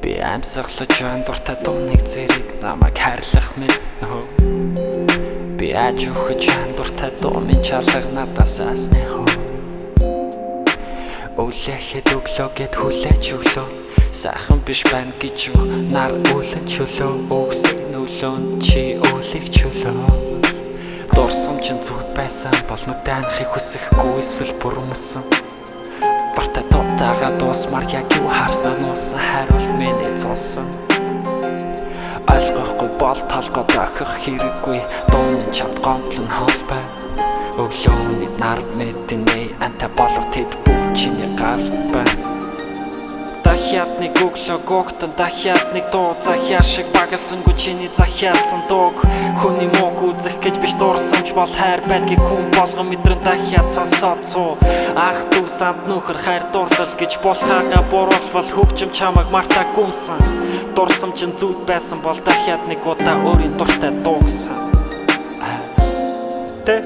Би амьсгалж дуртай дуныг зэрэг намайг хайрлах минь нөө. Би аж өгч дуртай дууны чалга надаас асны хөө. Өлөхэд өглөө гэд хүлээж өглөө. Сайхан биш байна гэж юу нар үлэн чөлөө. Өгсөг нүлөн чи өлийг чөлөө. Дурсам чин зүг байсан бол нүдэнхийг хүсэхгүй эсвэл бүрмөсөн. Дуртай тоотаага дуусмар яг юу харснаа нуусан хариулт миний цуусан. Ойлгохгүй бол толгой дохих хэрэггүй. Дууны чамд гомдлон холбай. Өглөөний нар мэднэ анта болох тэд бүгд чиний гарт байна. Дахиад нэг өглөө гогтон дахиад нэг дуу захиа шиг багасангүй чиний захиасан дууг. Хүний мууг үзэх гэж биш дурсамж бол хайр байдгийг хүн болгон мэдрэн дахиад сонсоод суу. Ах дүү санд нөхөр хайр дурлал гэж болохаага буруулвал хөгжим чамайг мартаа гүмсэн. Дурсамж нь зүуд байсан бол дахиад нэг удаа өөрийн дуртай дуугсан. Тэ